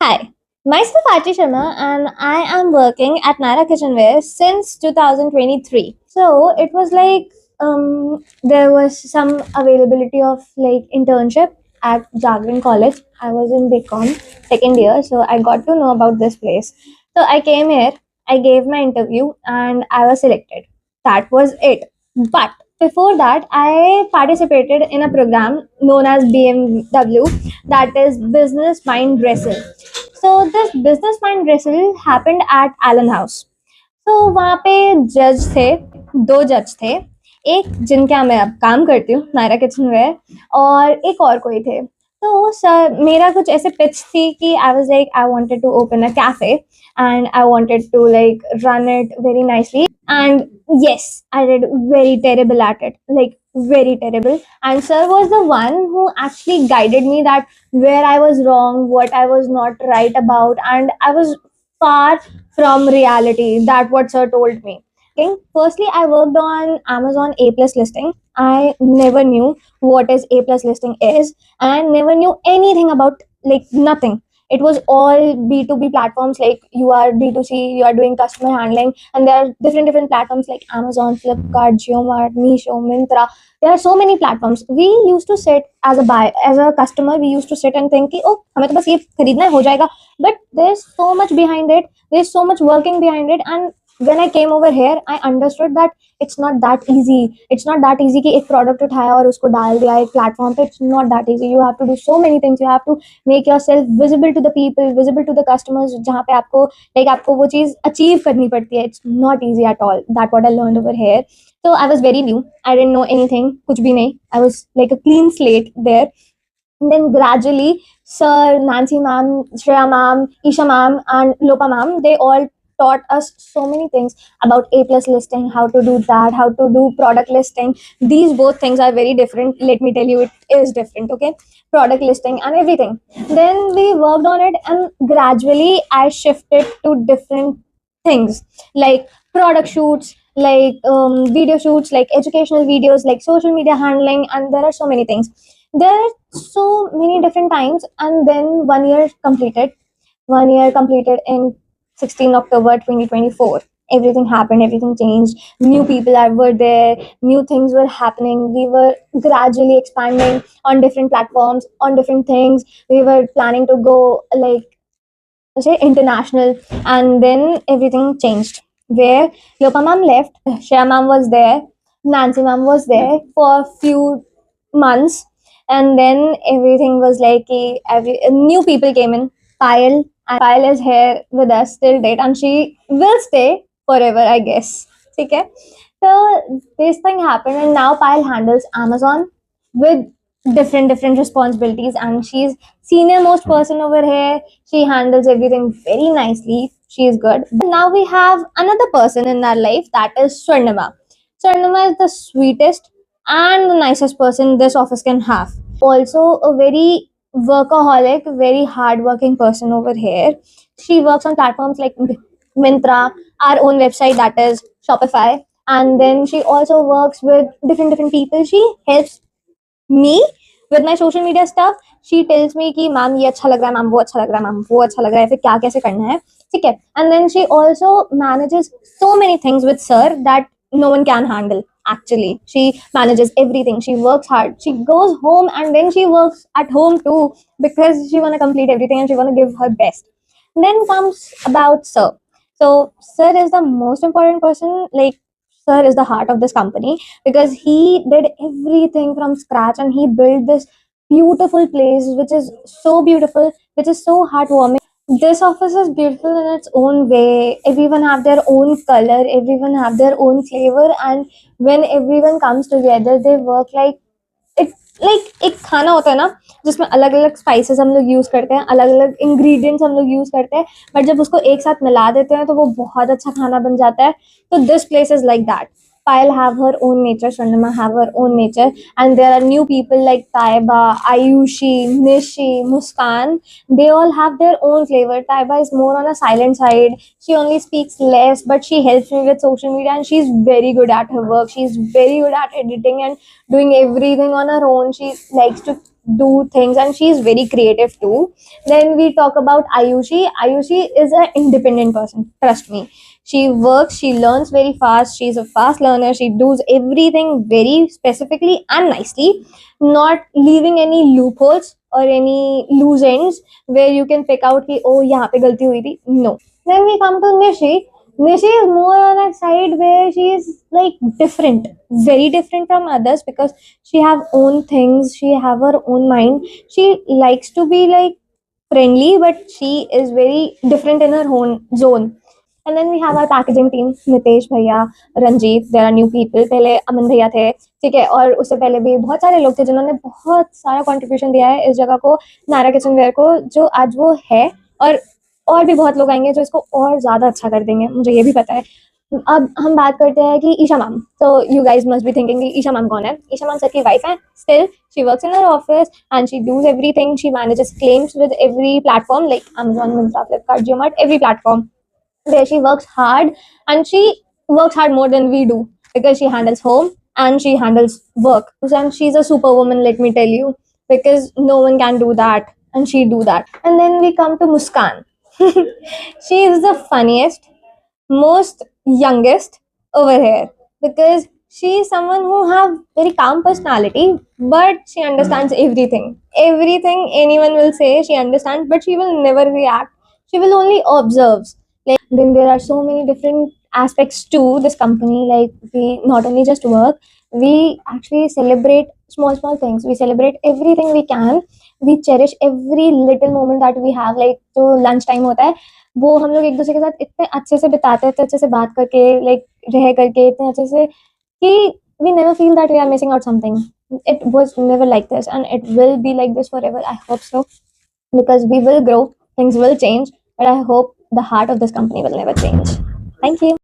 Hi, myself Arti Sharma and I am working at Naira Kitchenware since 2023. So it was like there was some availability of like internship at Jagran College. I was in BCom second year, so I got to know about this place. So I came here, I gave my interview, and I was selected. That was it. But before that, I participated in a program known as BMW, that is Business Mind Wrestle. So this Business Mind Wrestle happened at Allen House. तो वहाँ पे जज थे, दो जज थे, एक जिनके यहाँ मैं अब काम करती हूँ नायरा किचनवेयर, और एक और कोई थे. तो सर मेरा कुछ ऐसे पिच थी कि I was like I wanted to open a cafe and I wanted to like run it very nicely. And yes, I did very terrible at it, like very terrible. And sir was the one who actually guided me that where I was wrong, what I was not right about, and I was far from reality. That what sir told me. Okay. Firstly, I worked on Amazon A plus listing. I never knew what is A plus listing is, and I never knew anything about, like, nothing. It was all B2B platforms, like you are D2C, you are doing customer handling, and there are different platforms like Amazon, Flipkart, JioMart, Meesho, Myntra. There are so many platforms. We used to sit as a buyer, as a customer, we used to sit and think, oh, हमें तो बस ये खरीदना है, हो जाएगा. But there's so much behind it. There's so much working behind it. And when I came over here, I understood that it's not that easy. It's not that easy कि एक product उठाया और उसको डाल दिया एक platform पे. It's not that easy. You have to do so many things. You have to make yourself visible to the people, visible to the customers, जहाँ पे आपको like आपको वो चीज़ achieve करनी पड़ती है. It's not easy at all. That what I learned over here. So I was very new. I didn't know anything. कुछ भी नहीं. I was like a clean slate there. And then gradually, Sir, Nancy ma'am, Shreya ma'am, Isha ma'am, and Lopa ma'am, they all taught us so many things about A plus listing, how to do that, how to do product listing. These both things are very different. Let me tell you, it is different, okay? Product listing and everything. Then we worked on it, and gradually I shifted to different things like product shoots, like video shoots, like educational videos, like social media handling, and there are so many things. There are so many different times, and then 1 year completed. 1 year completed in 16 October 2024. Everything happened, everything changed. New people were there, new things were happening. We were gradually expanding on different platforms, on different things. We were planning to go like say international, and then everything changed. Where Yopa ma'am left, Shreya ma'am was there, Nancy ma'am was there for a few months, and then everything was like new people came in. Payal, and Payal is here with us till date, and she will stay forever, I guess. Okay. So this thing happened, and now Payal handles Amazon with different responsibilities, and she's senior most person over here. She handles everything very nicely. She is good. But now we have another person in our life, that is Swarnima. Swarnima is the sweetest and the nicest person this office can have. Also a very workaholic, very hardworking person over here. She works on platforms like Mintra, our own website, that is Shopify. And then she also works with different people. She helps me with my social media stuff. She tells me कि ma'am ये अच्छा लग रहा है, ma'am वो अच्छा लग रहा है, मैम वो अच्छा लग रहा है, फिर क्या कैसे करना है, ठीक है. And then she also manages so many things with sir that no one can handle. Actually, she manages everything. She works hard. She goes home and then she works at home too, because she want to complete everything and she want to give her best. Then comes about sir. So sir is the most important person. Like, sir is the heart of this company, because he did everything from scratch and he built this beautiful place which is so beautiful, which is so heartwarming. This office is beautiful in its own way. Everyone have their own color, everyone have their own flavor, and when everyone comes together they work like it. Like एक खाना होता है ना, जिसमें अलग अलग spices हम लोग यूज करते हैं, अलग अलग इंग्रेडिएंट्स हम लोग यूज करते हैं, बट जब उसको एक साथ मिला देते हैं तो वो बहुत अच्छा खाना बन जाता है. So this place is like that. Payal have her own nature, Swarnima have her own nature, and there are new people like Taiba, Ayushi, Nishi, Muskan. They all have their own flavor. Taiba is more on a silent side. She only speaks less, but she helps me with social media, and she's very good at her work. She's very good at editing and doing everything on her own. She likes to do things, and she's very creative too. Then we talk about Ayushi. Ayushi is an independent person. Trust me. She works, she learns very fast. She's a fast learner. She does everything very specifically and nicely, not leaving any loopholes or any loose ends where you can pick out कि oh यहाँ पे गलती हुई थी. No. Then we come to Nishi. Nishi is more on a side where she is like different, very different from others because she have own things, she have her own mind. She likes to be like friendly, but she is very different in her own zone. And then we have our packaging team, Nitesh भैया, Ranjit, there are new people. पहले अमन भैया थे, ठीक है, और उससे पहले भी बहुत सारे लोग थे जिन्होंने बहुत सारा कंट्रीब्यूशन दिया है इस जगह को, नायरा किचनवेयर को, जो आज वो है। और भी बहुत लोग आएंगे जो इसको और ज़्यादा अच्छा कर देंगे, मुझे ये भी पता है। अब हम बात करते हैं कि ईशा मैम। तो you guys must be thinking कि ईशा मैम कौन है? ईशा मैम सर की वाइफ है। Still she works in her office and she does everything. She manages claims with every platform like Amazon, Myntra, Flipkart, JioMart, every platform where she works hard, and she works hard more than we do because she handles home and she handles work, and she's a superwoman, let me tell you, because no one can do that and she do that. And then we come to Muskan. She is the funniest, most youngest over here because she is someone who have very calm personality, but she understands everything anyone will say she understands, but she will never react. She will only observe. Like, then there are so many different aspects to this company. Like, we not only just work, we actually celebrate small things. We celebrate everything we can. We cherish every little moment that we have. Like, जो lunch time होता है, वो हम लोग एक दूसरे के साथ इतने अच्छे से बिताते हैं, इतने अच्छे से बात करके, लाइक रह करके इतने अच्छे से कि we never feel that we are missing out something. It was never like this, and it will be like this forever. I hope so, because we will grow, things will change, but I hope the heart of this company will never change. Thank you.